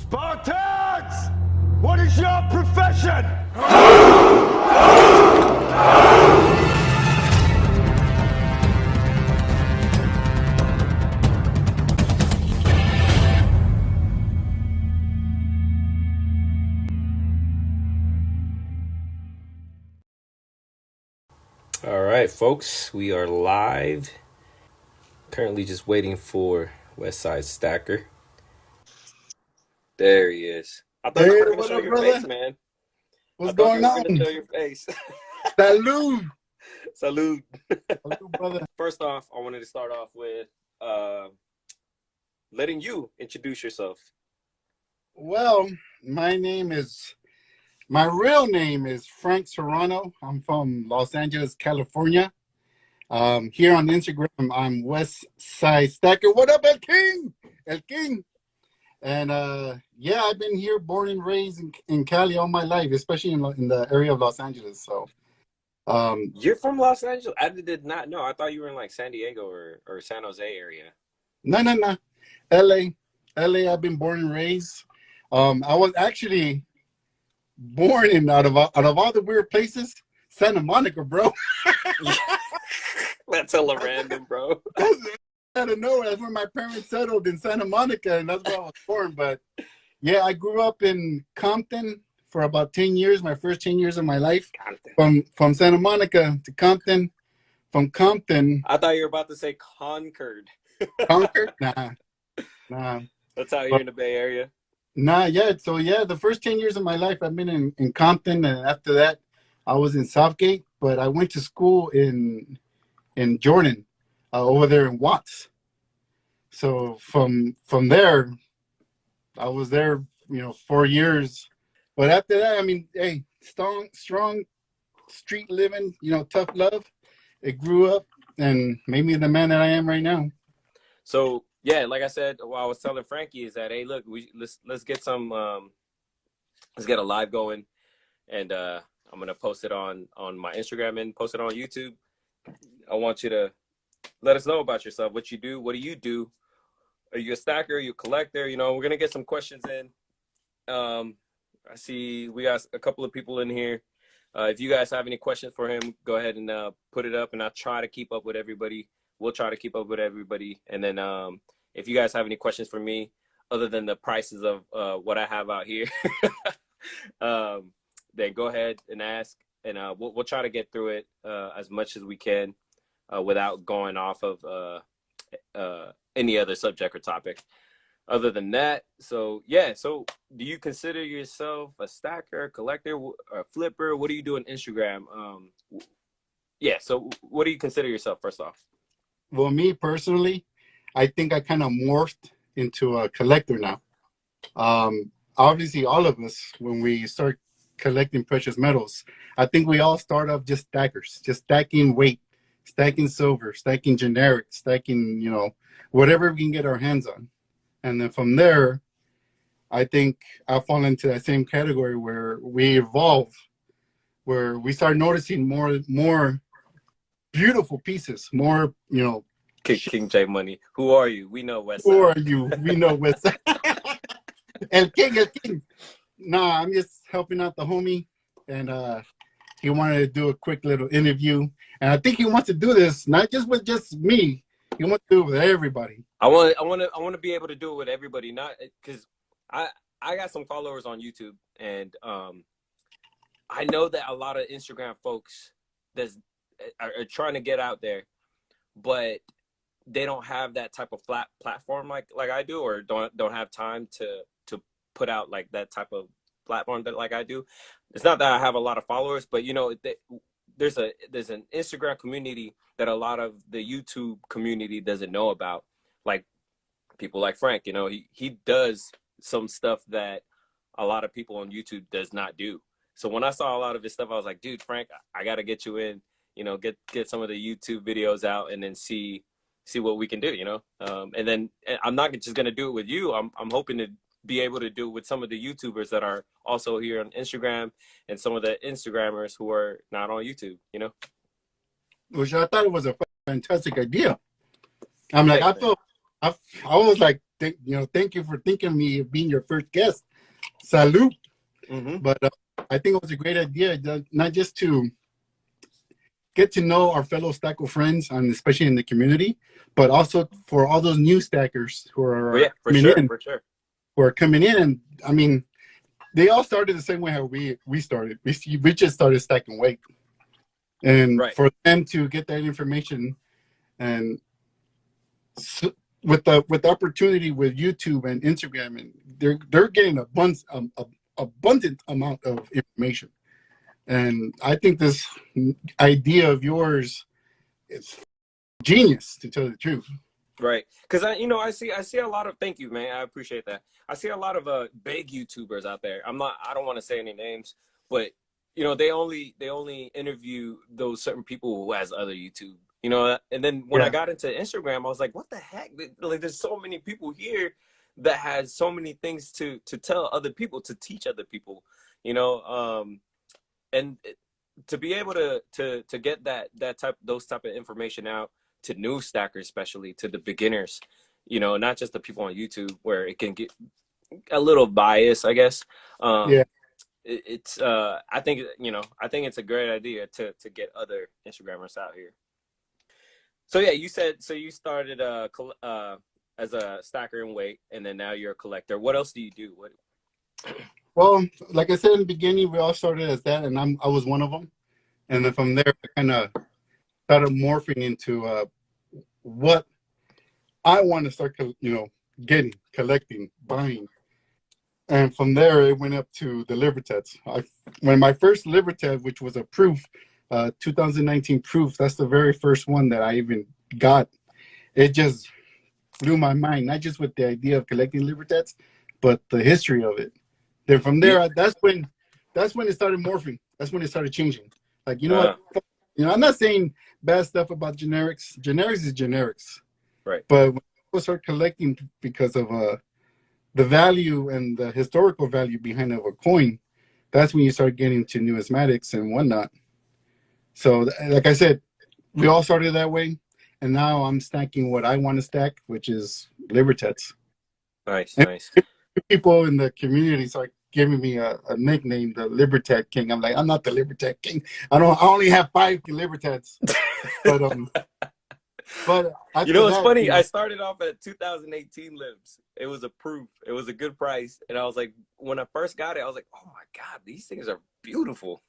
Spartans! What is your profession? All right, folks, we are live. Currently just waiting for Westside Stacker. There he is. I thought you Hey, were going to what show up, your brother? face, man. What's I thought going you were on? going to show your face. Salud. Salute. Salud, brother. First off, I wanted to start off with letting you introduce yourself. Well, my real name is Frank Serrano. I'm from Los Angeles, California. Here on Instagram, I'm Westside Stacker. What up, El King? El King. And yeah, I've been here, born and raised in Cali all my life, especially in the area of Los Angeles. So, You're from Los Angeles? I did not know. I thought you were in like San Diego or San Jose area. no. LA. I've been born and raised. I was actually born in out of all the weird places, Santa Monica, bro. That's hella random, bro. Out of nowhere, that's where my parents settled, in Santa Monica, and that's where I was born. But yeah, I grew up in Compton for about 10 years, my first 10 years of my life. Compton. From Santa Monica to Compton. From Compton. I thought you were about to say Concord. Concord? Nah. That's how you're in the Bay Area? Not yet. So yeah, the first 10 years of my life, I've been in Compton, and after that, I was in Southgate. But I went to school in Jordan, over there in Watts. So from there, I was there, 4 years. But after that, I mean, hey, strong street living, tough love. It grew up and made me the man that I am right now. So yeah, like I said, what I was telling Frankie is that, hey, look, let's get some let's get a live going, and I'm gonna post it on my Instagram and post it on YouTube. I want you to let us know about yourself, what you do, what do you do? Are you a stacker? Are you a collector? We're gonna get some questions in. I see we got a couple of people in here. If you guys have any questions for him, go ahead and put it up, and I'll try to keep up with everybody. We'll try to keep up with everybody. And then if you guys have any questions for me, other than the prices of what I have out here, then go ahead and ask, and we'll try to get through it as much as we can without going off of any other subject or topic. Other than that, so yeah. So do you consider yourself a stacker, a collector, a flipper? What do you do on Instagram? Yeah. So what do you consider yourself, first off? Well, me personally, I think I kind of morphed into a collector now. Obviously, all of us, when we start collecting precious metals, I think we all start off just stackers, just stacking weight, stacking silver, stacking generic, stacking, whatever we can get our hands on. And then from there, I think I fall into that same category where we evolve, where we start noticing more beautiful pieces, more, King J Money. Who are you? We know Westside. Who are you? We know Westside. El King. Nah, I'm just helping out the homie, and he wanted to do a quick little interview, and I think he wants to do this not just with just me. He wants to do it with everybody. I want to be able to do it with everybody, not because I got some followers on YouTube, and I know that a lot of Instagram folks are trying to get out there, but they don't have that type of flat platform like I do, or don't have time to put out like that type of platform that like I do. It's not that I have a lot of followers, but there's an Instagram community that a lot of the YouTube community doesn't know about. Like people like Frank, he does some stuff that a lot of people on YouTube does not do. So when I saw a lot of his stuff, I was like, dude, Frank, I got to get you in, get some of the YouTube videos out, and then see what we can do, and then I'm not just going to do it with you. I'm hoping to be able to do it with some of the YouTubers that are also here on Instagram, and some of the Instagrammers who are not on YouTube, Which I thought it was a fantastic idea. I'm like, I was like, thank you for thinking of me of being your first guest. Salute. Mm-hmm. But I think it was a great idea, not just to get to know our fellow stacker friends, and especially in the community, but also for all those new stackers who But are yeah, for coming sure, in, for sure. who are coming in. And I mean, they all started the same way how we started. We just started stacking weight, and Right. for them to get that information, and with the opportunity with YouTube and Instagram, and they're getting abundant amount of information. And I think this idea of yours is genius, to tell the truth. Right, because I see a lot of, thank you, man, I appreciate that. I see a lot of big YouTubers out there. I don't want to say any names, but they only interview those certain people who has other YouTube, and then when I got into Instagram, I was like, what the heck? Like, there's so many people here that has so many things to tell other people, to teach other people, and to be able to get those type of information out to new stackers, especially to the beginners, not just the people on YouTube, where it can get a little biased, I guess. Yeah. It's I think it's a great idea to get other Instagrammers out here. So yeah, you said, so you started as a stacker in weight, and then now you're a collector. What else do you do? Well, like I said in the beginning, we all started as that, and I was one of them. And then from there, I kind of started morphing into what I want to start, getting, collecting, buying. And from there, it went up to the Liberteds. When my first Liberted, which was a proof, 2019 proof, that's the very first one that I even got. It just blew my mind, not just with the idea of collecting Liberteds, but the history of it. Then from there, that's when it started morphing. That's when it started changing. Like, what? I'm not saying bad stuff about generics. Generics is generics. Right. But when people start collecting because of the value and the historical value behind of a coin, that's when you start getting to numismatics and whatnot. So, like I said, we all started that way, and now I'm stacking what I want to stack, which is Liberteds. Nice. People in the community start giving me a nickname, the Liberted King. I'm like, I'm not the Liberted King. I only have 5 Liberteds. But it's funny. I started off at 2018 libs. It was a proof. It was a good price, and I was like, when I first got it, I was like, oh my god, these things are beautiful.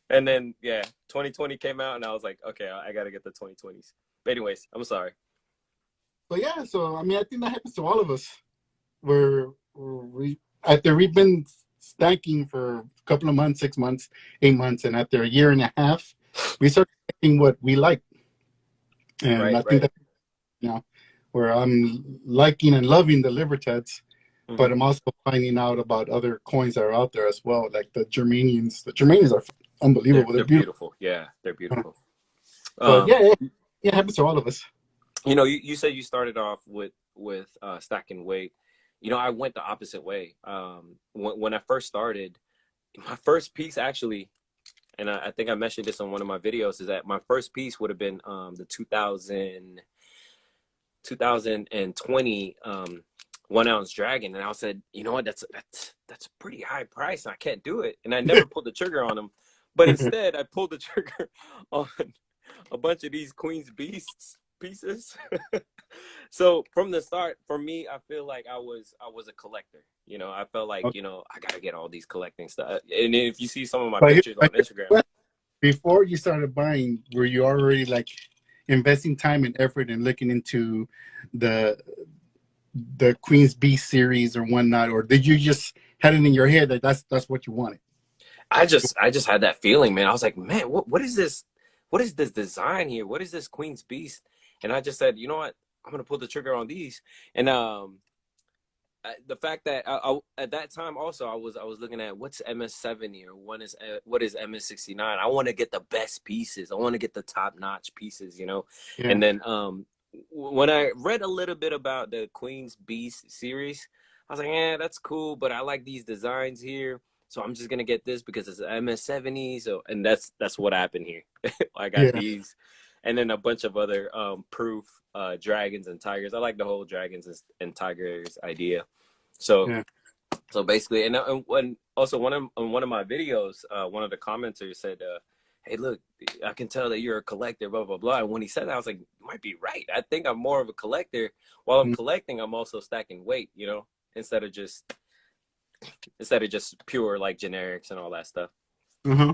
And then 2020 came out, and I was like, okay, I got to get the 2020s. But anyways, I'm sorry. But yeah, so I mean, I think that happens to all of us. Where after we've been stacking for a couple of months, 6 months, 8 months, and after a year and a half, we start stacking what we like. And I think that, where I'm liking and loving the Liberteds, but I'm also finding out about other coins that are out there as well, like the Germanians. The Germanians are unbelievable. They're beautiful. Yeah, they're beautiful. But it happens to all of us. You said you started off with stacking weight. I went the opposite way. When I first started, my first piece actually, and I think I mentioned this on one of my videos, is that my first piece would have been the 2020 1 ounce dragon. And I said, you know what, that's a pretty high price. I can't do it. And I never pulled the trigger on them. But instead, I pulled the trigger on a bunch of these Queen's Beasts pieces. So from the start, for me, I feel like I was a collector. I felt like, I gotta get all these collecting stuff. And if you see some of my pictures on Instagram, before you started buying, were you already like investing time and effort and looking into the Queen's Beast series or whatnot, or did you just had it in your head that that's what you wanted? I just had that feeling, man. I was like, man, what is this? What is this design here? What is this Queen's Beast? And I just said, you know what? I'm going to pull the trigger on these. And the fact that I at that time also, I was looking at what's MS70 or what is MS69. I want to get the best pieces. I want to get the top notch pieces, Yeah. And then when I read a little bit about the Queen's Beast series, I was like, that's cool, but I like these designs here. So I'm just gonna get this because it's MS70. So, and that's what happened here. I got these, and then a bunch of other proof dragons and tigers. I like the whole dragons and tigers idea. So Yeah. so basically, and when also one of my videos, one of the commenters said, "Hey, look, I can tell that you're a collector, blah blah blah." And when he said that, I was like, "You might be right. I think I'm more of a collector. While I'm collecting, I'm also stacking weight, you know, instead of just pure like generics and all that stuff." Uh-huh.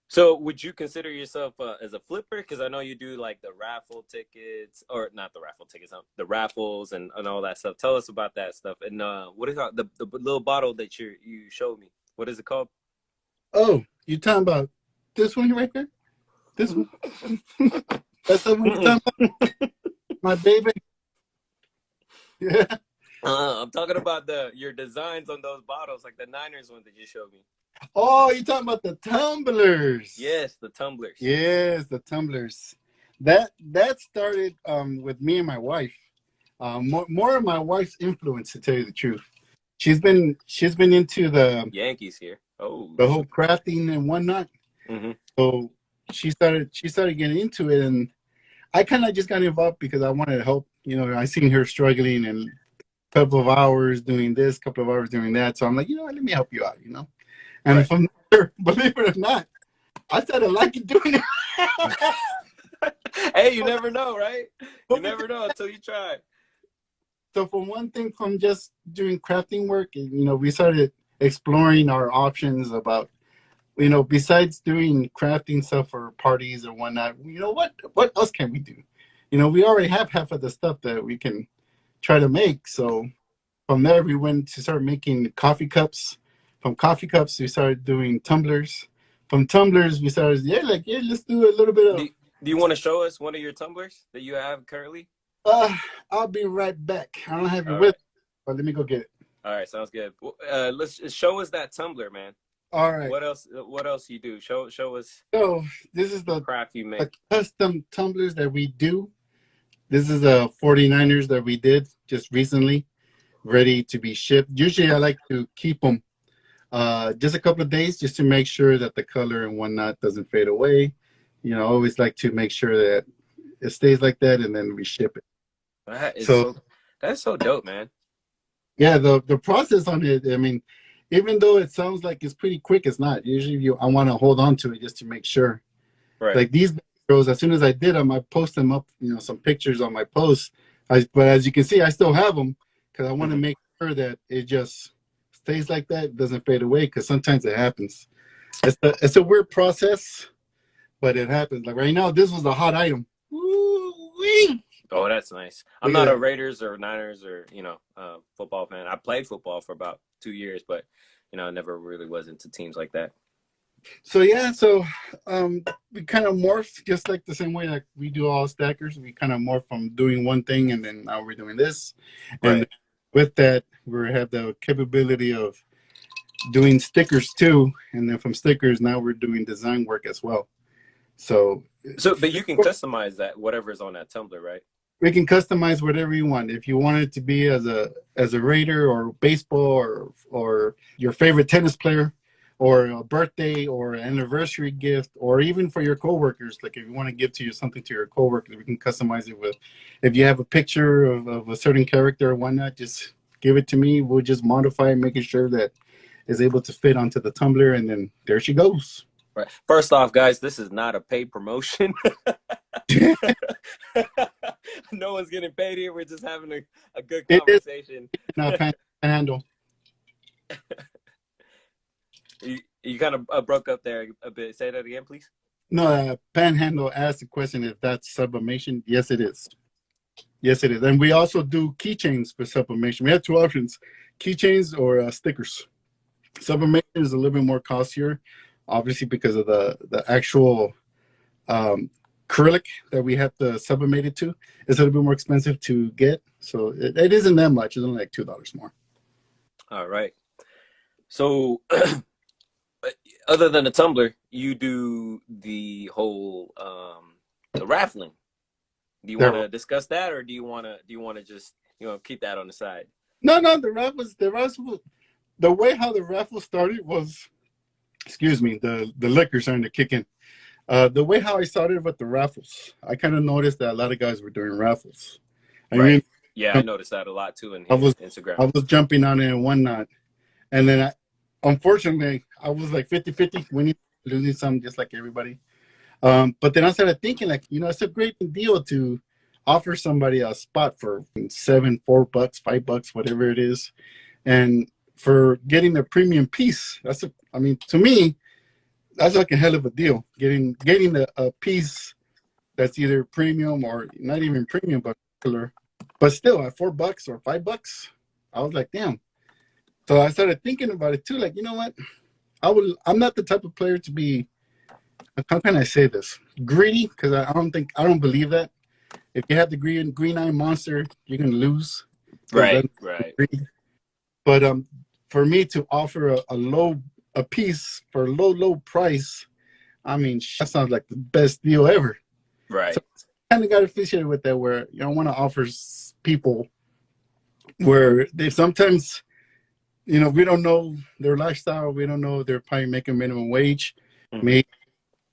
So would you consider yourself as a flipper? Because I know you do like the raffle tickets, or not the raffle tickets, the raffles and all that stuff. Tell us about that stuff. And what is the little bottle that you showed me? What is it called? Oh, you talking about this one right there? This one? That's the one you're talking about? My baby? Yeah. I'm talking about your designs on those bottles, like the Niners one that you showed me. Oh, you're talking about the tumblers. Yes, the tumblers. Yes, the tumblers. That started with me and my wife. More of my wife's influence, to tell you the truth. She's been into the Yankees here. Oh, the whole crafting and whatnot. Mm-hmm. So she started getting into it, and I kind of just got involved because I wanted to help. You know, I seen her struggling and a couple of hours doing this, couple of hours doing that. So I'm like, you know what, let me help you out. You know. And Right. from there, believe it or not, I started liking doing it. Hey, you never know, right? You never know until you try. So from one thing, from just doing crafting work, you know, we started exploring our options about, you know, besides doing crafting stuff for parties or whatnot, you know, what else can we do? You know, we already have half of the stuff that we can try to make. So from there, we went to start making coffee cups. From coffee cups, we started doing tumblers. From tumblers, we started, let's do a little bit of. Do you want to show us one of your tumblers that you have currently? I'll be right back. I don't have it All with right. me, but let me go get it. All right, sounds good. Let's show us that tumbler, man. All right. What else you do? Show us So this is the craft you make. custom tumblers that we do. This is a 49ers that we did just recently, ready to be shipped. Usually I like to keep them just a couple of days just to make sure that the color and whatnot doesn't fade away. You know, I always like to make sure that it stays like that, and then we ship it. That's so dope, man. Yeah, the process on it, I mean, even though it sounds like it's pretty quick, it's not. Usually I want to hold on to it just to make sure. Right. Like these girls, as soon as I did them, I post them up, you know, some pictures on my posts. But as you can see, I still have them because I want to make sure that it just stays like that, it doesn't fade away, because sometimes it happens. It's a weird process, but it happens. Like right now, this was a hot item. Woo-wee. Oh, that's nice. I'm not a Raiders or Niners or football fan. I played football for about 2 years, but I never really was into teams like that. So we kind of morphed just like the same way that we do all stackers. We kind of morph from doing one thing, and then now we're doing this. And with that, we have the capability of doing stickers too. And then from stickers, now we're doing design work as well. So but you can customize that, whatever's on that tumbler, right? We can customize whatever you want. If you want it to be as a Raider or baseball or your favorite tennis player, or a birthday or an anniversary gift, or even for your coworkers, like if you want to give something to your coworkers, we can customize it with. If you have a picture of a certain character or whatnot, just give it to me. We'll just modify it, making sure that it's able to fit onto the tumbler, and then there she goes. Right. First off, guys, this is not a paid promotion. No one's getting paid here. We're just having a good conversation. No, panhandle. You kind of broke up there a bit. Say that again, please. No, Panhandle asked the question if that's sublimation. Yes, it is. Yes, it is. And we also do keychains for sublimation. We have two options: keychains or stickers. Sublimation is a little bit more costlier, obviously because of the actual acrylic that we have to sublimate it to. It's a little bit more expensive to get, so it isn't that much. It's only like $2 more. All right. So, other than the tumbler, you do the whole the raffling. Do you want to discuss that, or do you want to just keep that on the side? No, the raffle. The way how the raffle started was, excuse me, the liquor starting to kick in. The way how I started with the raffles, I kind of noticed that a lot of guys were doing raffles. I Right. mean, Yeah, I noticed that a lot too in I was Instagram. I was jumping on it and whatnot, and then unfortunately, I was like 50-50, winning, losing some, just like everybody. But then I started thinking, like, it's a great deal to offer somebody a spot for $4 bucks, $5, whatever it is, and for getting a premium piece. I mean, to me, that's like a hell of a deal. Getting a piece that's either premium or not even premium, but regular. But still, at $4 or $5, I was like, damn. So I started thinking about it too. Like, you know what? I'm not the type of player to be. How can I say this? Greedy, because I don't believe that. If you have the green eye monster, you're gonna lose. Right. Right. Greed. But for me to offer a piece for a low price, I mean, that sounds like the best deal ever. Right. So kind of got affiliated with that, where I want to offer people where they sometimes, we don't know their lifestyle, we don't know they're probably making minimum wage, maybe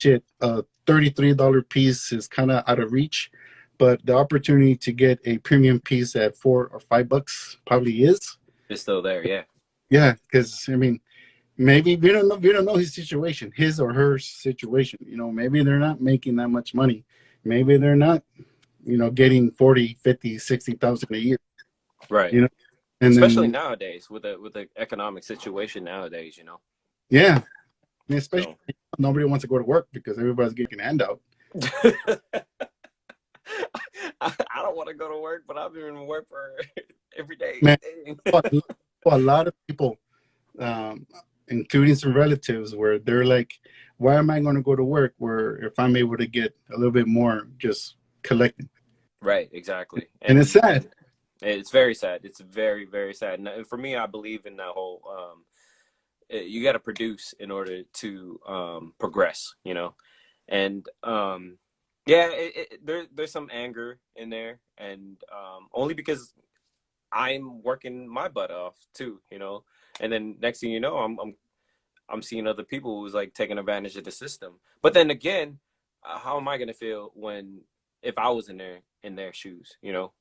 a $33 piece is kind of out of reach, but the opportunity to get a premium piece at $4 or $5 probably is. It's still there, yeah. Yeah, because I mean, maybe we don't know his situation, his or her situation. Maybe they're not making that much money. Maybe they're not, getting 40, 50, 60,000 a year. Right. And especially nowadays with the economic situation nowadays, Yeah. And especially nobody wants to go to work because everybody's getting a handout. I don't want to go to work, but I've been in work for every day. Man, a lot of people, including some relatives, where they're like, why am I going to go to work where if I'm able to get a little bit more just collecting? Right, exactly. And it's sad. It's very sad. It's very, very sad. And for me, I believe in that whole, you got to produce in order to progress, and yeah, there's some anger in there, and only because I'm working my butt off too, and then next thing you know, I'm seeing other people who's like taking advantage of the system. But then again, how am I gonna feel if I was in their shoes?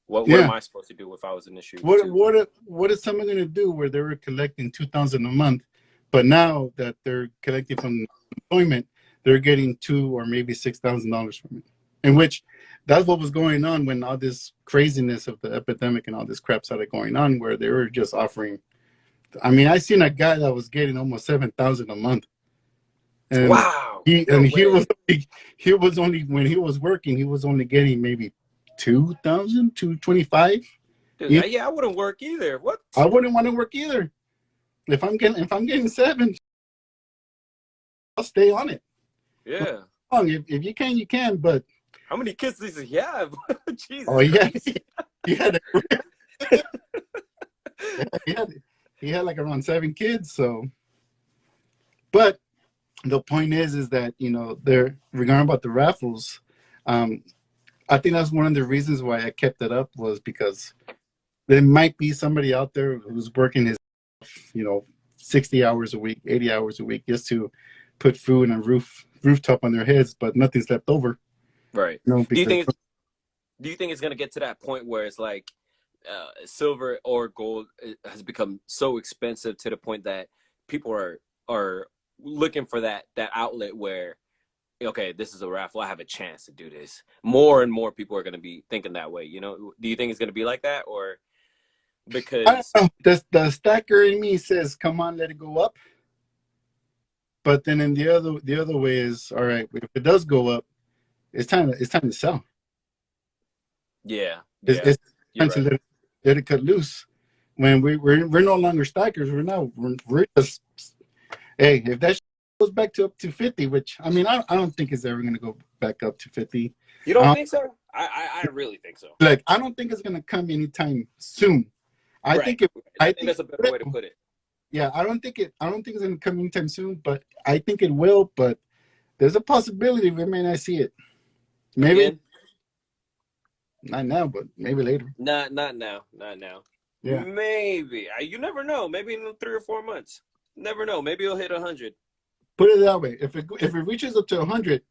What am I supposed to do if I was in the shoes? What is someone gonna do where they were collecting $2,000 a month, but now that they're collecting from employment, they're getting $2,000 or maybe $6,000 from it? In which that's what was going on when all this craziness of the epidemic and all this crap started going on, where they were just offering. I mean, I seen a guy that was getting almost $7,000 a month. And wow! He was only when he was working, he was only getting maybe $2,000, $225. Yeah, I wouldn't work either. What? I wouldn't want to work either. If I'm getting $7, I'll stay on it. Yeah. If you can, you can. But how many kids does he have? Jesus. Oh yeah, he had like around 7 kids. So, but the point is that they're regarding about the raffles. I think that's one of the reasons why I kept it up, was because there might be somebody out there who's working his 60 hours a week, 80 hours a week just to put food and rooftop on their heads, but nothing's left over. Right. Do you think it's going to get to that point where it's like silver or gold has become so expensive to the point that people are looking for that outlet where, okay, this is a raffle, I have a chance to do this. More and more people are going to be thinking that way. Do you think it's going to be like that, or because I don't know. The stacker in me says, come on, let it go up. But then in the other way is, all right, if it does go up, it's time to sell. Yeah. It's time to let it cut loose. When we're no longer stackers, we're just, hey, if that goes back up to 50, which I mean, I don't think it's ever gonna go back up to 50. You don't think so? I really think so. Like, I don't think it's gonna come anytime soon. I think that's a better way to put it. Yeah, I don't think it's gonna come anytime soon, but I think it will. But there's a possibility we may not see it. Maybe. Again? Not now, but maybe later. Not now. Yeah. Maybe. You never know. Maybe in 3 or 4 months. Never know. Maybe it'll hit 100. Put it that way. If it reaches up to 100,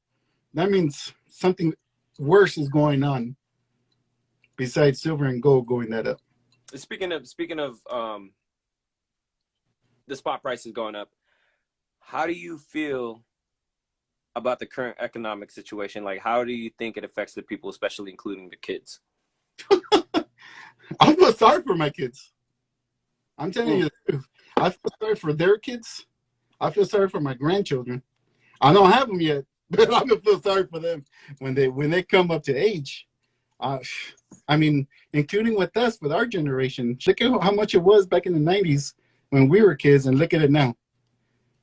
that means something worse is going on besides silver and gold going that up. Speaking of the spot prices going up, how do you feel about the current economic situation? Like, how do you think it affects the people, especially including the kids? I feel sorry for my kids. I'm telling you the truth. I feel sorry for their kids. I feel sorry for my grandchildren. I don't have them yet, but I'm gonna feel sorry for them when they come up to age. I mean, including with us, with our generation. Look at how much it was back in the '90s when we were kids, and look at it now.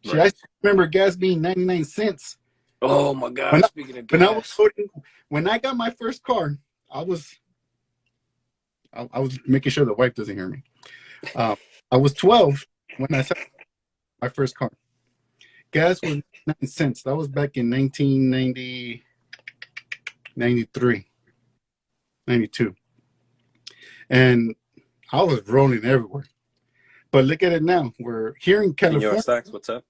Right. I remember gas being 99 cents. Oh my God! Speaking of gas, when I got my first car, I was making sure the wife doesn't hear me. I was 12 when I saw my first car. Gas was 9 cents. That was back in 1990, 93, 92. And I was rolling everywhere. But look at it now. We're here in California. What's up?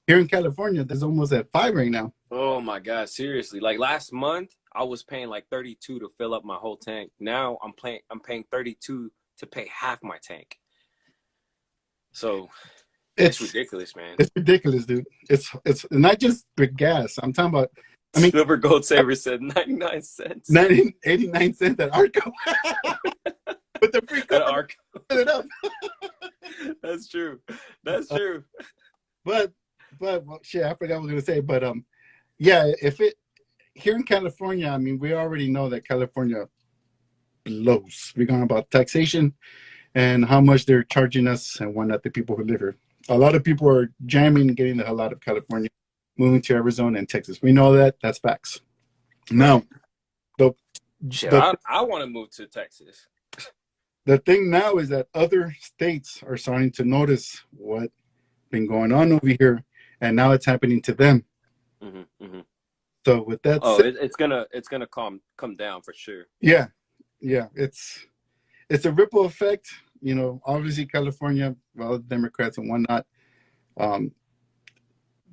Here in California, there's almost at 5 right now. Oh my God, seriously. Like last month, I was paying like 32 to fill up my whole tank. Now I'm paying 32 to pay half my tank. So it's ridiculous, man. It's ridiculous, dude. It's not just the gas. I'm talking about, I mean, Silver Gold Saver said 99 cents. 89 cents at Arco. With the free car. Arco. It up. That's true. That's true. But well, shit, I forgot what I was gonna say. But yeah, if it here in California, I mean, we already know that California blows. We're going about taxation and how much they're charging us and whatnot, the people who live here. A lot of people are jamming, getting the hell out of California, moving to Arizona and Texas. We know that. That's facts. Now, I want to move to Texas. The thing now is that other states are starting to notice what's been going on over here, and now it's happening to them. Mm-hmm, mm-hmm. So with that, it's gonna come down for sure. Yeah, it's a ripple effect. You know, obviously California, well, Democrats and whatnot.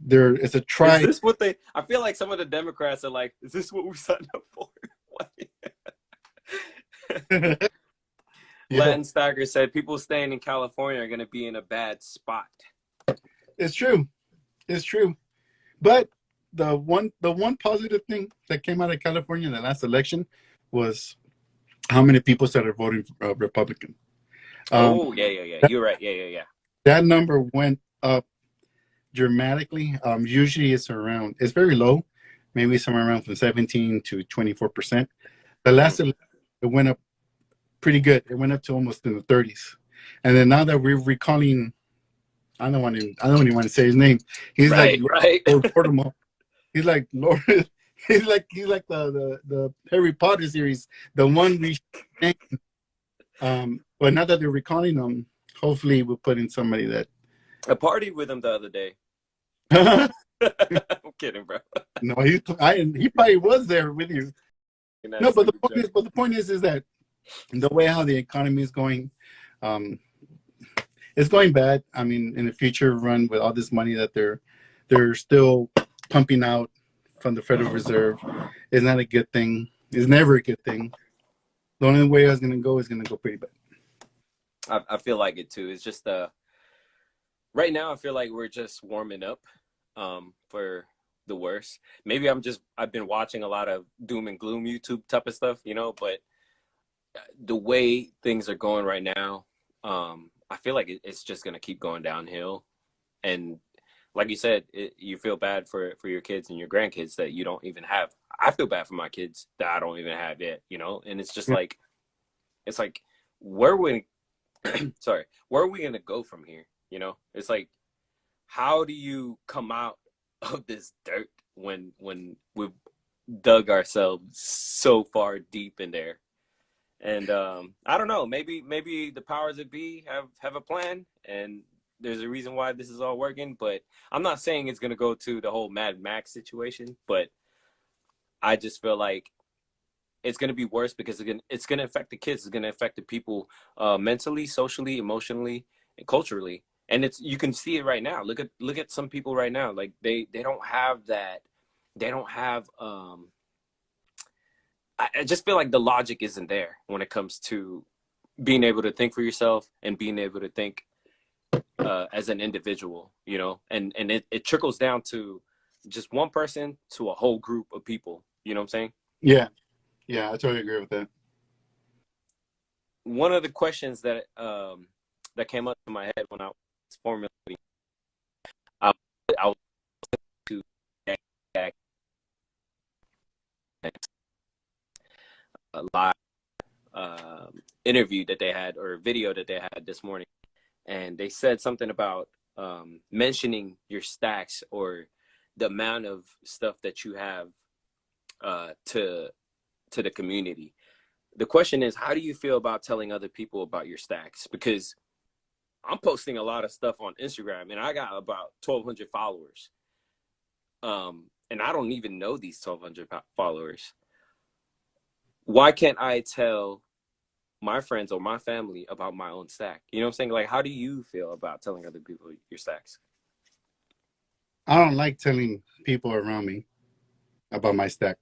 There is a try. Is this what they? I feel like some of the Democrats are like, "Is this what we signed up for?" Yeah. Latin Stacker said, "People staying in California are going to be in a bad spot." It's true. It's true. But the one positive thing that came out of California in the last election was how many people started voting Republican. Yeah. You're right. Yeah. That number went up dramatically. Usually it's very low, maybe somewhere around from 17 to 24%. The last election, it went up pretty good. It went up to almost in the 30s. And then now that we're recalling, I don't even want to say his name. He's right. Lord. He's like Lord. He's like the Harry Potter series, the one we. But now that they're recalling him, hopefully we'll put in somebody that. I partied with him the other day. I'm kidding, bro. No, he probably was there with you. No, but the point is that the way how the economy is going, it's going bad. I mean, in the future run with all this money that they're still pumping out from the Federal Reserve is not a good thing. It's never a good thing. The only way it's going to go is going to go pretty bad. I feel like it too. It's just right now I feel like we're just warming up for the worst. Maybe I've been watching a lot of doom and gloom YouTube type of stuff, but the way things are going right now, I feel like it's just going to keep going downhill. And like you said, you feel bad for your kids and your grandkids that you don't even have. I feel bad for my kids that I don't even have yet, and it's just like, it's like, where are we going to go from here? It's like, how do you come out of this dirt when we've dug ourselves so far deep in there? And I don't know, maybe the powers that be have a plan, and there's a reason why this is all working. But I'm not saying it's going to go to the whole Mad Max situation, but I just feel like it's going to be worse because it's going to affect the kids. It's going to affect the people mentally, socially, emotionally, and culturally. And you can see it right now. Look at some people right now. Like they don't have that they don't have I just feel like the logic isn't there when it comes to being able to think for yourself and being able to think as an individual, you know, and it trickles down to just one person to a whole group of people. You know what I'm saying? Yeah, yeah, I totally agree with that. One of the questions that that came up to my head when I was formulating, I was to a live interview that they had or video that they had this morning, and they said something about mentioning your stacks or the amount of stuff that you have to the community. The question is, how do you feel about telling other people about your stacks? Because I'm posting a lot of stuff on Instagram, and I got about 1,200 followers, and I don't even know these 1,200 followers. Why can't I tell my friends or my family about my own stack? You know what I'm saying? Like, how do you feel about telling other people your stacks? I don't like telling people around me about my stack.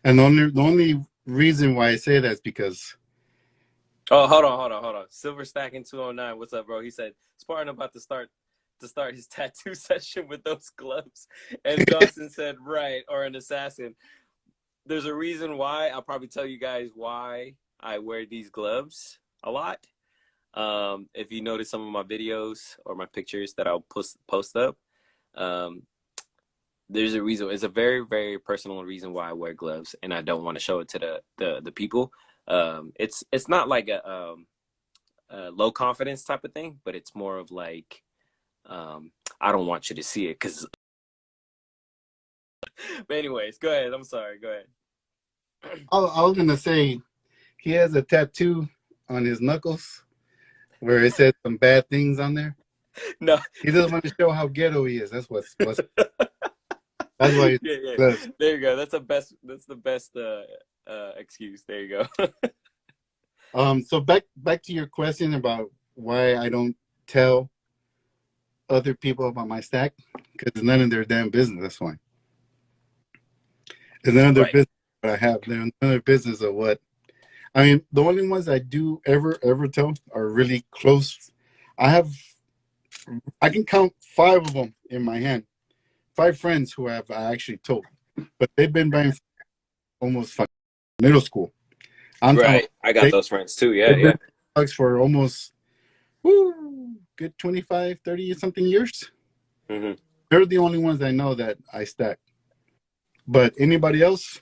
And the only reason why I say that is because Oh, hold on. Silver Stacking 209. What's up, bro? He said Spartan about to start his tattoo session with those gloves. And Johnson said, right, or an assassin. There's a reason why. I'll probably tell you guys why I wear these gloves a lot. If you notice some of my videos or my pictures that I'll post up, there's a reason. It's a very, very personal reason why I wear gloves, and I don't want to show it to the people. It's not like a low confidence type of thing, but it's more of like I don't want you to see it because. But anyways, go ahead. I'm sorry. Go ahead. I was gonna say he has a tattoo on his knuckles where it says some bad things on there. No, he doesn't want to show how ghetto he is. That's what's that's why. Yeah. There you go. That's the best excuse. There you go. So back to your question about why I don't tell other people about my stack, because it's none of their damn business. That's why. It's none of their business what I have. They're none of their business of what. I mean, the only ones I do ever tell are really close. I can count 5 of them in my hand. 5 friends who I actually told, but they've been buying almost middle school. Right. I got those friends too. Yeah. For almost good 25, 30 something years. Mm-hmm. They're the only ones I know that I stack. But anybody else?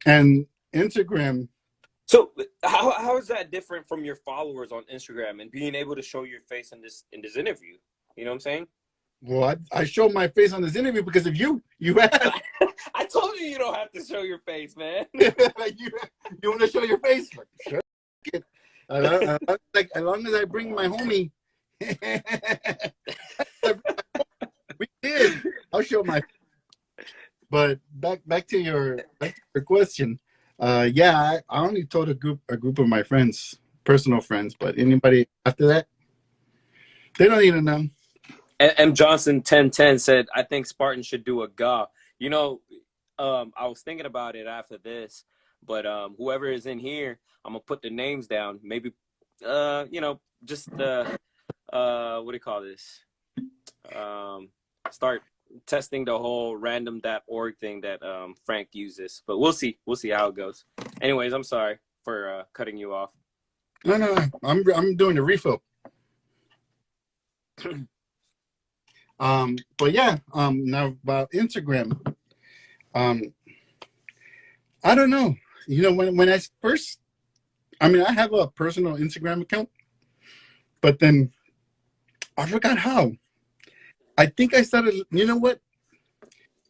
And Instagram. So how is that different from your followers on Instagram and being able to show your face in this interview? You know what I'm saying? Well, I show my face on this interview because of you. You asked. I told you don't have to show your face, man. you want to show your face? Sure. Like, as long as I bring my homie, we did. I'll show my. But back to your question. Yeah, I only told a group of my friends, personal friends. But anybody after that, they don't even know. M. Johnson 1010 said, "I think Spartan should do a GA." You know, I was thinking about it after this, but whoever is in here, I'm gonna put the names down. Maybe, you know, just what do you call this? Start testing the whole random.org thing that Frank uses. But we'll see how it goes. Anyways, I'm sorry for cutting you off. No, I'm doing the refill. But yeah, now about Instagram, I don't know. You know, when I first, I mean, I have a personal Instagram account, but then I forgot how. I think I started, you know what?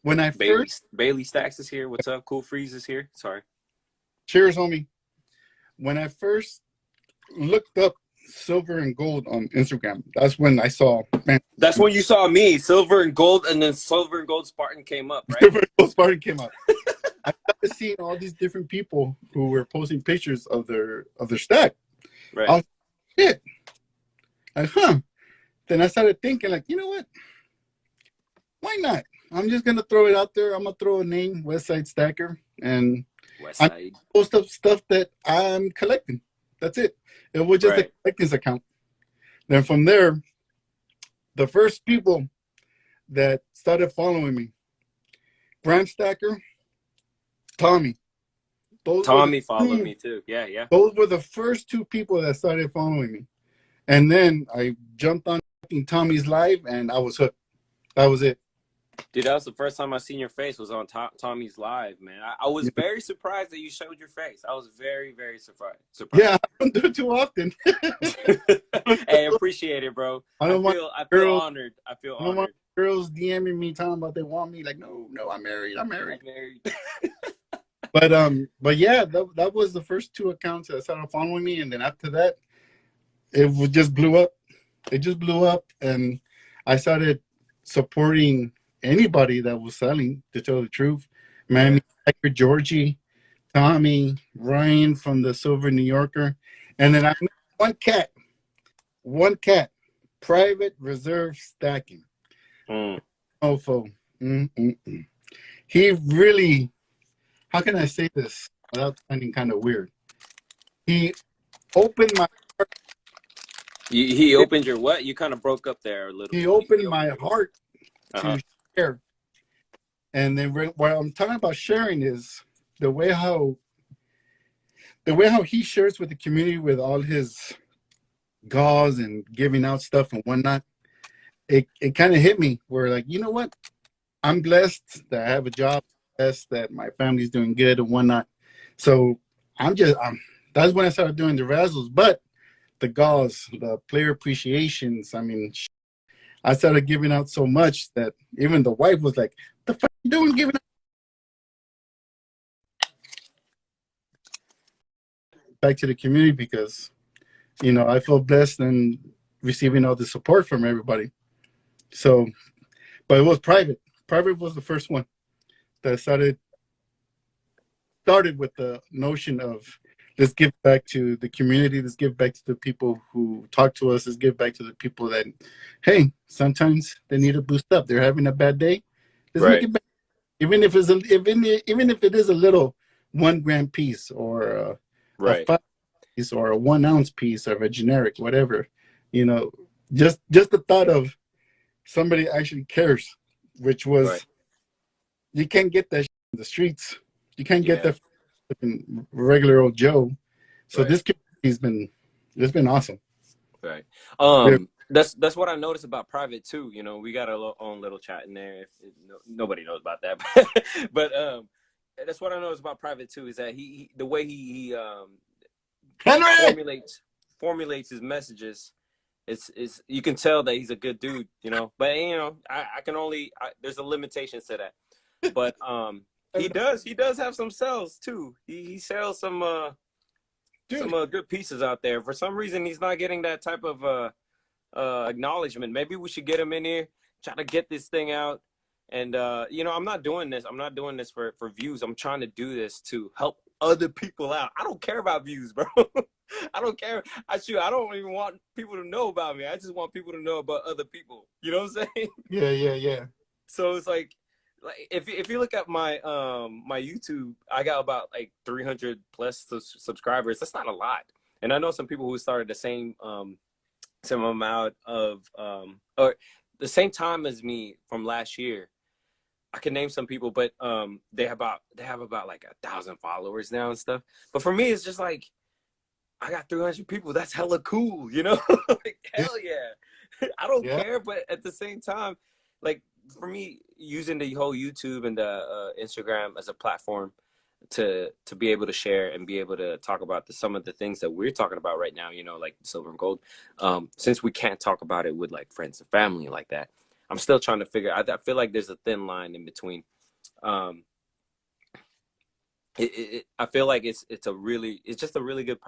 When I Bailey Stacks is here. What's up? Cool Freeze is here. Sorry. Cheers, homie. When I first looked up silver and gold on Instagram, that's when I saw. Man, that's when you saw me, silver and gold, and then silver and gold Spartan came up, right? Silver and gold Spartan came up. I started seeing all these different people who were posting pictures of their stack. Right. I was like, shit. Then I started thinking, like, you know what? why not? I'm just gonna throw it out there. I'm gonna throw a name, Westside Stacker, and West I'm Side. post up stuff that I'm collecting. That's it. It was just a Right. collectors account. Then from there, the first people that started following me, Graham Stacker, Tommy. Those were the Tommy followed two. me too. Yeah, yeah. Those were the first two people that started following me. And then I jumped on Tommy's live, and I was hooked. That was it. Dude, that was the first time I seen your face was on Tommy's live, man. I was very surprised that you showed your face. I was very, very surprised. Yeah, I don't do it too often. Hey, appreciate it, bro. I don't want I feel girls. honored. I feel I don't want honored. girls DMing me talking about they want me. Like, no, I'm married. I'm married. I'm married. But yeah, that was the first two accounts that started following me, and then after that, just blew up. It just blew up, and I started supporting anybody that was selling. To tell the truth, man, yeah. Georgie, Tommy, Ryan from the Silver New Yorker, and then I met one cat, private reserve stacking. Mofo. He really, how can I say this without sounding kind of weird? He opened my heart. He opened your what? You kind of broke up there a little. He opened my heart to share. And then what I'm talking about sharing is the way how he shares with the community with all his gauze and giving out stuff and whatnot. It kind of hit me where, like, you know what? I'm blessed that I have a job, blessed that my family's doing good and whatnot. So that's when I started doing the razzles. But the gauze, the player appreciations, I mean, I started giving out so much that even the wife was like, "The fuck you doing giving out?" Back to the community because, I feel blessed and receiving all the support from everybody. So, but it was private. Private was the first one that started with the notion of let's give back to the community, let's give back to the people who talk to us, let's give back to the people that, hey, sometimes they need a boost up. They're having a bad day. Let's make it back. Even if it is a little 1 gram piece or a 5 piece or a 1 ounce piece of a generic, whatever, just the thought of somebody actually cares, which was you can't get that in the streets. You can't get that from regular old Joe. So this community's been awesome. Right. That's what I noticed about private too. We got our own little chat in there. Nobody knows about that, but that's what I noticed about private too. Is that the way he formulates his messages. It's you can tell that he's a good dude. But I can only there's a limitation to that. But he does have some sales too. He sells some good pieces out there. For some reason, he's not getting that type of acknowledgement. Maybe we should get him in here, try to get this thing out. And I'm not doing this. I'm not doing this for views. I'm trying to do this to help other people out. I don't care about views, bro. I don't care. I don't even want people to know about me. I just want people to know about other people. You know what I'm saying? Yeah. So it's like if you look at my my YouTube, I got about like 300 plus subscribers. That's not a lot. And I know some people who started the same amount of or the same time as me from last year. I can name some people, but they have about like 1,000 followers now and stuff. But for me, it's just like I got 300 people. That's hella cool, like hell yeah. I don't care, but at the same time, like for me, using the whole YouTube and the Instagram as a platform to be able to share and be able to talk about some of the things that we're talking about right now, like silver and gold. Since we can't talk about it with like friends and family like that, I'm still trying to figure. I feel like there's a thin line in between. I feel like it's just a really good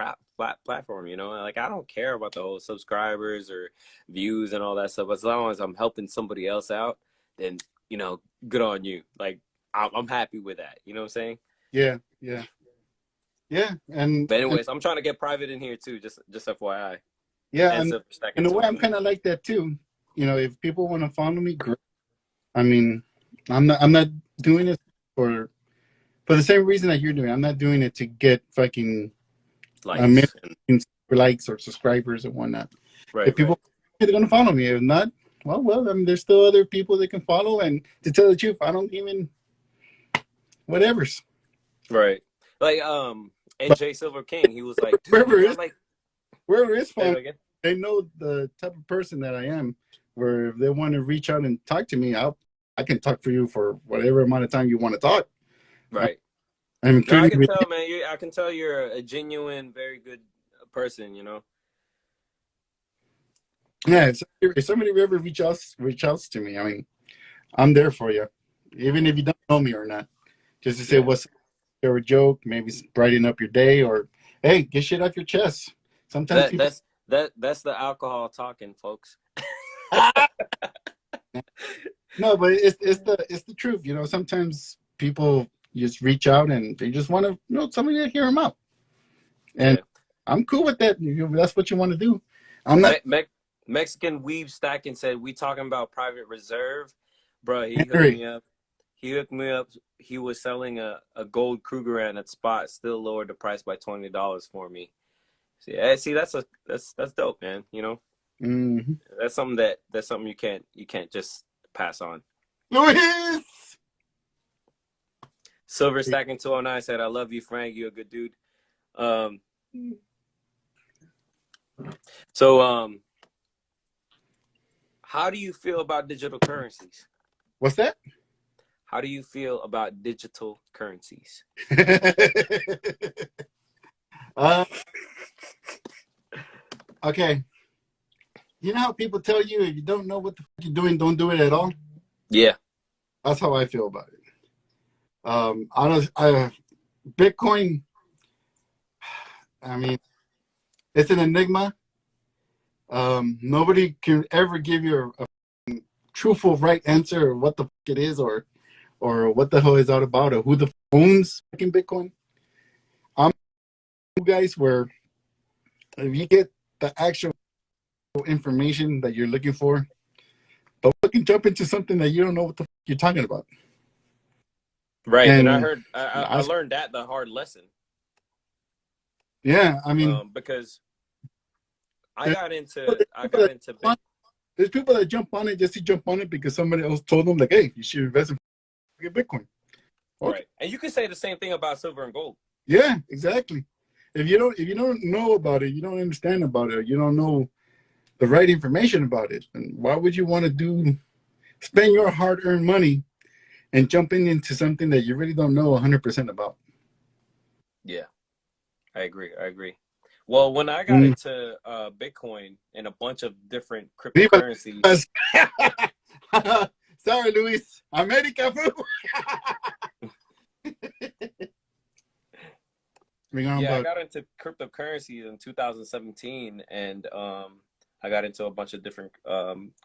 platform, Like I don't care about the whole subscribers or views and all that stuff. As long as I'm helping somebody else out, then good on you. Like I'm happy with that. You know what I'm saying? Yeah. And but anyways, I'm trying to get private in here too. Just FYI. Yeah, and in a way, I'm kind of like that too. If people want to follow me, great. I mean, I'm not doing it for the same reason that you're doing. I'm not doing it to get fucking a million Likes and likes or subscribers and whatnot. If right, people right, they're gonna follow me. If not, well, I mean, there's still other people that can follow. And to tell the truth, I don't even whatever's. right. Like But NJ Silver King, he was like, dude, you wherever got is like wherever is say fun, that again? they know the type of person that I am. Where if they want to reach out and talk to me, I can talk for you for whatever amount of time you want to talk. I, Right. I'm No, I including can with tell, man. I can tell you're a genuine, very good person. You know. yeah. If somebody ever reach outs to me, I mean, I'm there for you, even if you don't know me or not. Just to say Yeah. what's or a joke, maybe brighten up your day, or hey, get shit off your chest. Sometimes That people. that's that's the alcohol talking, folks. No, but it's the truth. Sometimes people just reach out and they just want to somebody to hear them out, and Yeah. I'm cool with that. That's what you want to do. I'm not Mexican weave stacking said we talking about private reserve, bro. He hooked Henry. me up. He hooked me up. He was selling a gold Krugerrand at spot, still lowered the price by $20 for me. See, that's dope, man. You know, Mhm. that's something you can't just pass on. Luis. Silver Stacking 209 said, "I love you, Frank. You're a good dude." Um, so how do you feel about digital currencies? What's that? How do you feel about digital currencies? uh, okay. You know how people tell you if you don't know what the fuck you're doing, don't do it at all. Yeah, That's how I feel about it. Bitcoin. I mean, it's an enigma. Nobody can ever give you a truthful right answer of what the fuck it is, or what the hell is out about, or who the owns fucking Bitcoin. I'm you guys where if you get the actual information that you're looking for, don't fucking jump into something that you don't know what the fuck you're talking about. right. And I And heard I I, learned that the hard lesson. yeah, I mean, Because I there's got people into that, I people got that into jump on- there's people that jump on it just to jump on it because somebody else told them like, hey, you should invest in Bitcoin. Okay. right. And you can say the same thing about silver and gold. Yeah, exactly. If you don't know about it, you don't understand about it, you don't know the right information about it, and why would you want to spend your hard-earned money and jumping into something that you really don't know 100% about? Yeah, I agree. I agree. Well, when I got Mm. into Bitcoin and a bunch of different Viva cryptocurrencies, las- Sorry, Luis. America, fool. yeah, I But got into cryptocurrencies in 2017, and I got into a bunch of different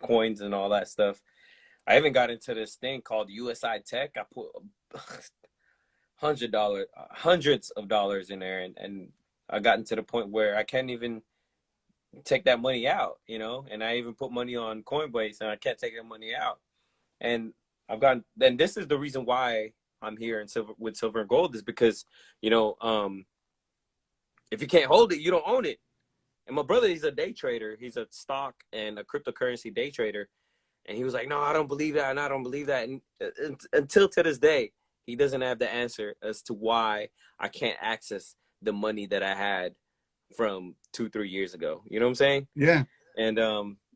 coins and all that stuff. I even got into this thing called USI Tech. I put hundreds of dollars in there, and I gotten to the point where I can't even take that money out, you know. And I even put money on Coinbase, and I can't take that money out. And and this is the reason why I'm here in silver and gold is because, you know, if you can't hold it, you don't own it. And my brother, he's a day trader. He's a stock and a cryptocurrency day trader. And he was like, no, I don't believe that. And I don't believe that. And until to this day, he doesn't have the answer as to why I can't access the money that I had from 2-3 years ago. You know what I'm saying? yeah, And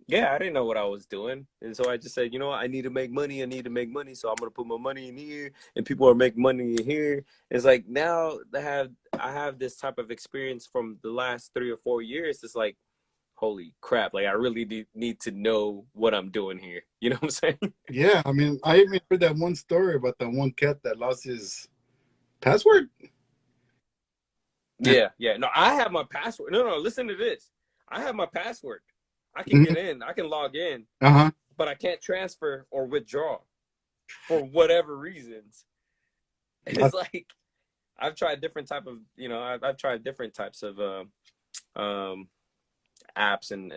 yeah, I didn't know what I was doing. And so I just said, you know what, I need to make money. I need to make money. So I'm gonna put my money in here, and people are making money in here. It's like now I have this type of experience from the last 3 or 4 years. It's like, holy crap, like I really need to know what I'm doing here. You know what I'm saying? yeah. I mean, I even heard that one story about that one cat that lost his password. Yeah, yeah. No, I have my password. No, listen to this. I have my password. I can Uh get in. I can log in, huh. but I can't transfer or withdraw for whatever reasons. It's like I've tried different type of, you know, I've tried different types of apps and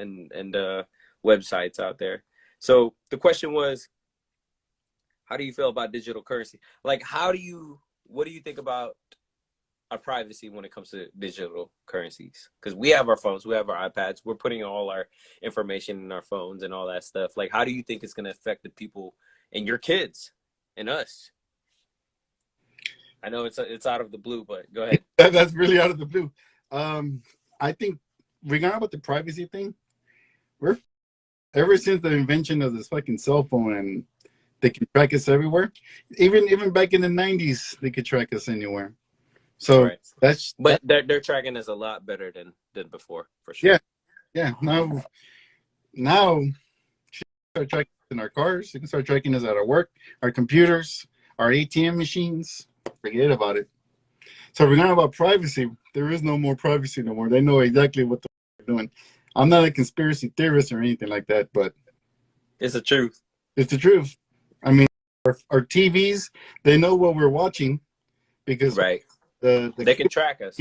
websites out there. So the question was, How do you feel about digital currency? Like, what do you think about our privacy when it comes to digital currencies? Because we have our phones, we have our iPads, we're putting all our information in our phones and all that stuff. Like, how do you think it's going to affect the people and your kids and us? I know it's out of the blue, but go ahead. That's really out of the blue. I think regarding about the privacy thing, we're ever since the invention of this fucking cell phone and they can track us everywhere. Even back in the 90s, they could track us anywhere. So Right. but they're tracking us a lot better than before, for sure. Yeah. Now start tracking us in our cars. You can start tracking us at our work, our computers, our ATM machines. Forget about it. So regarding about privacy, there is no more privacy no more. They know exactly what they're doing. I'm not a conspiracy theorist or anything like that, but It's the truth. it's the truth. I mean, our TVs, they know what we're watching because Right. they can track us.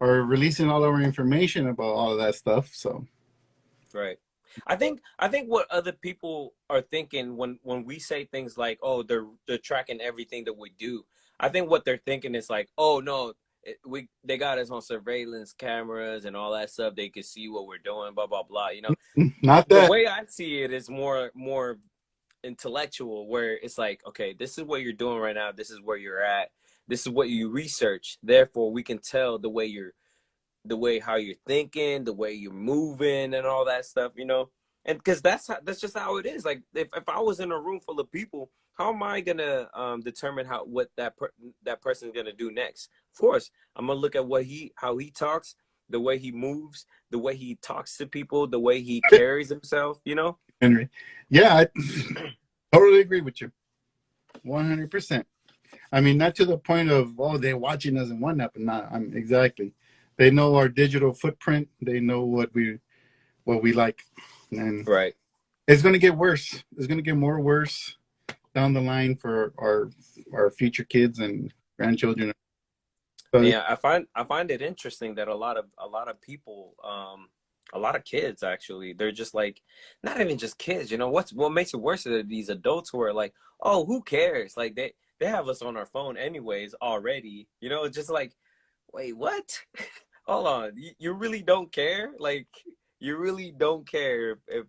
Are releasing all our information about all of that stuff. So, Right. I think what other people are thinking when we say things like, "Oh, they're tracking everything that we do." I think what they're thinking is like, "Oh no, they got us on surveillance cameras and all that stuff. They can see what we're doing, blah blah blah." You know, not the that. way I see it is more intellectual, where it's like, okay, this is what you're doing right now. This is where you're at. This is what you research. Therefore, we can tell the way how you're thinking, the way you're moving, and all that stuff. You know, and because that's just how it is. Like if I was in a room full of people, how am I gonna determine what that person's gonna do next? Of course, I'm gonna look at how he talks, the way he moves, the way he talks to people, the way he carries himself. You know, Henry. Yeah, I totally agree with you. 100%. I mean, not to the point of, oh, they're watching us and whatnot, but not. Exactly. They know our digital footprint. They know what we like, and right. it's going to get worse. It's going to get more worse down the line for our future kids and grandchildren. So, Yeah, I find it interesting that a lot of people, a lot of kids actually, they're just like, not even just kids. You know what makes it worse are these adults who are like, oh, who cares? Like they have us on our phone anyways already. You know, it's just like, wait, what? Hold on, you really don't care? Like you really don't care if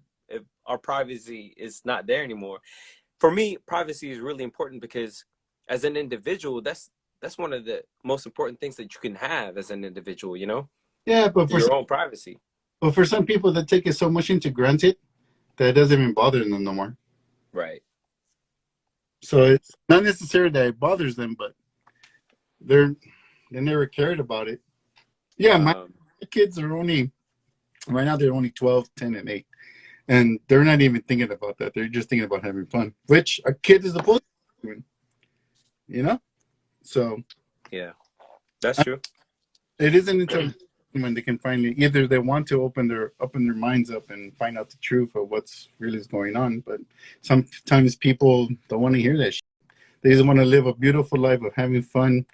our privacy is not there anymore. For me, privacy is really important because as an individual, that's one of the most important things that you can have as an individual, you know? yeah, Your own privacy. but for some people that take it so much into granted that it doesn't even bother them no more. Right. So it's not necessarily that it bothers them, but they never cared about it. Yeah, my kids are only right now. They're only 12, 10, and 8, and they're not even thinking about that. They're just thinking about having fun, which a kid is supposed to do, you know. So yeah, that's true. it isn't until when they can finally either they want to open their minds up and find out the truth of what's really is going on. But sometimes people don't want to hear that shit. They just want to live a beautiful life of having fun,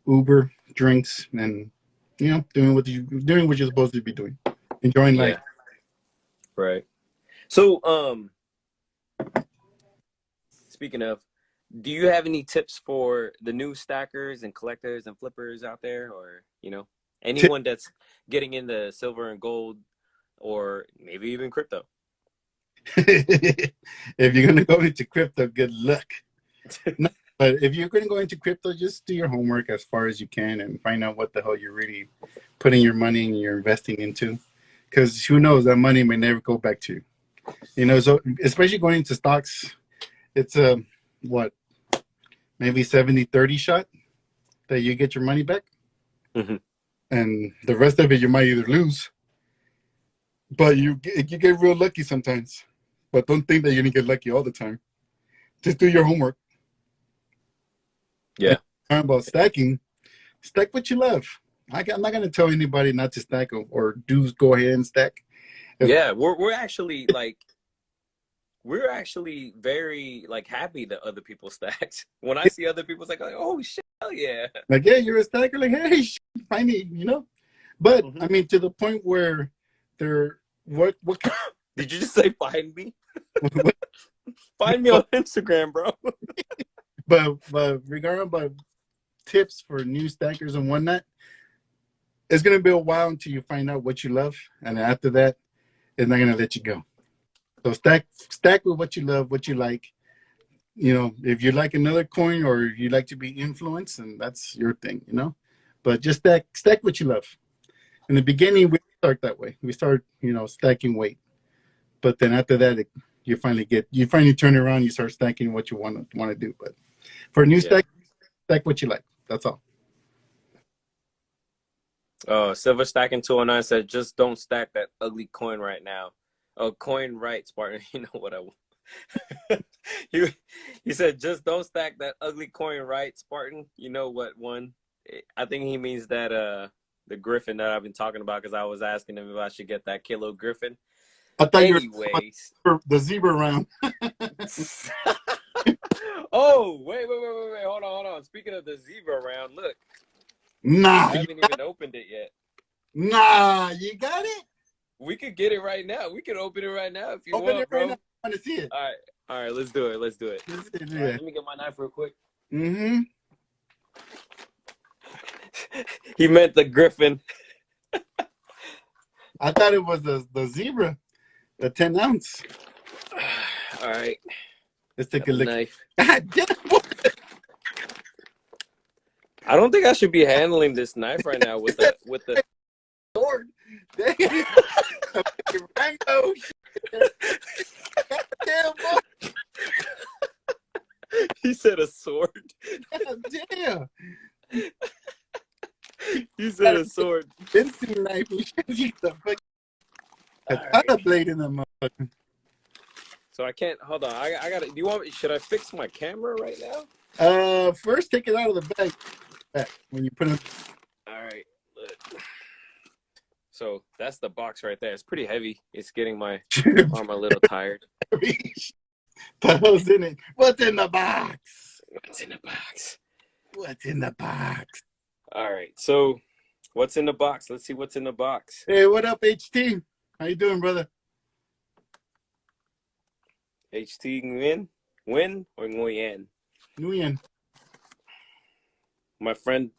Uber, drinks, and doing what you're supposed to be doing, enjoying life. Right. So, speaking of, do you have any tips for the new stackers and collectors and flippers out there, or anyone that's getting into silver and gold, or maybe even crypto? If you're gonna go into crypto, good luck. No, but if you're gonna go into crypto, just do your homework as far as you can and find out what the hell you're really putting your money and you're investing into, because who knows, that money may never go back to you. So especially going into stocks, it's a maybe 70-30 shot that you get your money back. Mm-hmm. And the rest of it you might either lose, but you get real lucky sometimes. But don't think that you're gonna get lucky all the time. Just do your homework. Yeah. About stacking, stack what you love. I'm not gonna tell anybody not to stack or do go ahead and stack. Yeah, we're actually very happy that other people stacked. When I see other people, it's like, oh shit, hell yeah! Like, yeah, you're a stacker. Like, hey, finally, But Mm-hmm. I mean, to the point where what Did you just say find me? Find me on Instagram, bro. But regarding about tips for new stackers and whatnot, it's gonna be a while until you find out what you love, and after that, it's not gonna let you go. So stack with what you love, what you like. You know, if you like another coin or you like to be influenced, and that's your thing, you know. But just stack what you love. In the beginning, we start that way. We start, you know, stacking weight. But then after that, you finally turn around, you start stacking what you want to do. But for a new stack what you like. That's all. Silver Stacking 209 said, just don't stack that ugly coin right now. Oh, coin right, Spartan. You know what I want. he said, just don't stack that ugly coin right, Spartan. You know what one? I think he means that the griffin that I've been talking about, because I was asking him if I should get that kilo griffin. I thought anyways, you were the zebra round. Oh, wait. Hold on. Speaking of the zebra round, look. Nah. I haven't even opened it yet. Nah, you got it? We could get it right now. We could open it right now if you Open want, it bro. right now. I want to see it. All right, let's do it. Let's All right, let me get my knife real quick. Mm-hmm. He meant the griffin. I thought it was the zebra, the 10 ounce. All right. Let's take a look. Knife. God damn it. I don't think I should be handling this knife right now with the sword. Rambo. Damn, boy. He said a sword. God damn. He said a sword. Fencing knife. You got a Right. blade in the motherfucker. So I can't. Hold on. I got to. Do you want? Should I fix my camera right now? First take it out of the bag. When you put it. All right. So that's the box right there. It's pretty heavy. It's getting my arm a little tired. The hell's in it? What's in the box? What's in the box? What's in the box? All right. So what's in the box? Let's see what's in the box. Hey, what up, HT? How you doing, brother? HT Nguyen or Nguyen? Nguyen. My friend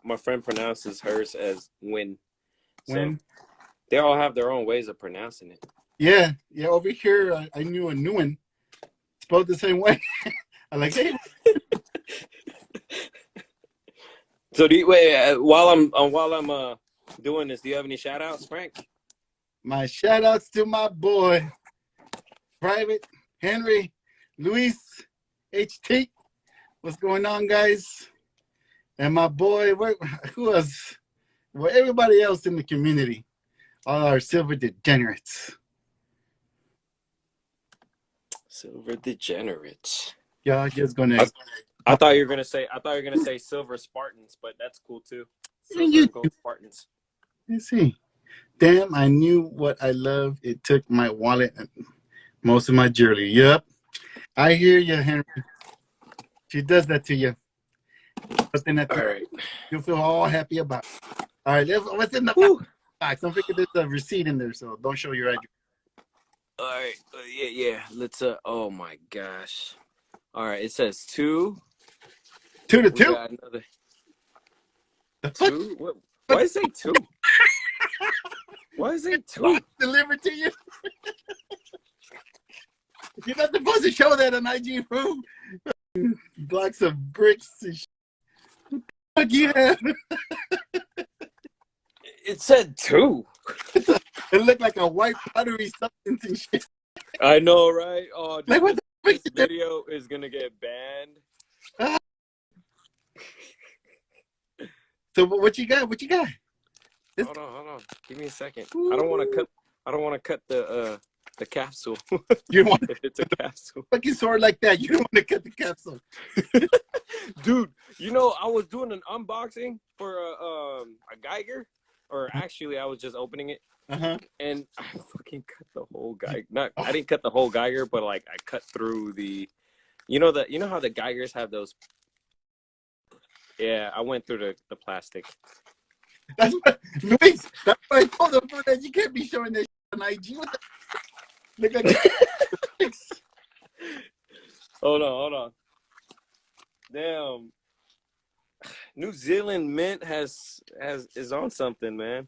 pronounces hers as Nguyen. So When? they all have their own ways of pronouncing it. Yeah. Over here, I knew a Nguyen. Spelled the same way. I like, hey. So while I'm doing this, do you have any shout outs, Frank? My shout outs to my boy, Private Henry, Luis, HT. What's going on, guys? And my boy, who else? Well, everybody else in the community, all our silver degenerates. Silver degenerates. Y'all just gonna. I thought you were gonna say silver Spartans, but that's cool too. Silver and gold Spartans. Let's see. Damn, I knew what I loved. It took my wallet and most of my jewelry. Yep. I hear you, Henry. She does that to you. But then All right. you'll feel all happy about it. All right, what's in the box? Don't forget there's a receipt in there, so don't show your address. All right. Yeah. Let's. Oh my gosh. All right. It says 2. 2 to We 2. got another 2. What? Why is it 2? Why is it 2? Delivered to you. You're not supposed to show that on IG, bro. Blocks of bricks and shit. Fuck yeah. It said 2. It looked like a white pottery substance and shit. I know, right? Oh, dude, Like, what this video is gonna get banned. So what you got? What you got? Hold on. Give me a second. I don't want to cut the capsule. You don't want if it's a capsule. fucking sword like that. You don't want to cut the capsule. Dude, you know, I was doing an unboxing for a Geiger, or actually I was just opening it. And I fucking cut the whole Geiger. I didn't cut the whole Geiger, but like I cut through the, you know how the Geigers have those. Yeah, I went through the plastic. That's what, Luis, that's why I told him that you can't be showing that shit on IG. What the? Look like Hold on. Damn. New Zealand Mint is on something, man.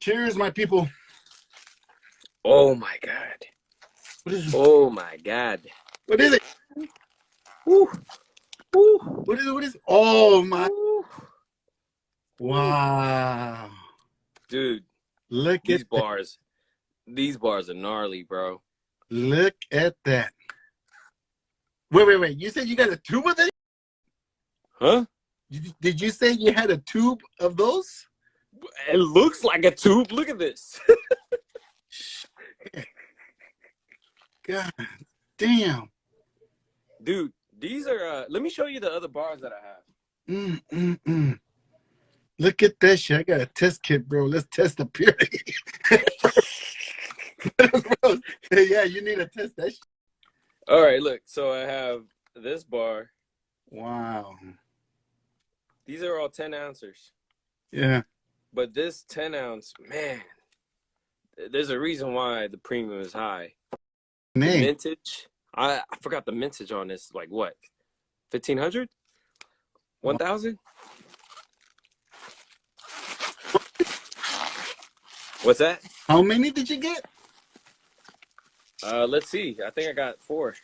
Cheers, my people. Oh my god. What is it? Oh my god. What is it? Woo. Woo. What is it? What is it? Oh my! Woo. Wow! Dude, Look these at that. bars. These bars are gnarly, bro. Look at that. Wait. You said you got a tube of that? Huh? Did you say you had a tube of those? It looks like a tube. Look at this. God damn. Dude, these are let me show you the other bars that I have. Look at that shit. I got a test kit, bro. Let's test the purity. Bro, yeah, you need to test that shit. All right, look. So I have this bar. Wow. These are all 10 ounces. Yeah. But this 10 ounce, man, there's a reason why the premium is high. The Man. mintage, I forgot the mintage on this. Like what? 1,500? 1,000? What's that? How many did you get? Let's see. I think I got 4.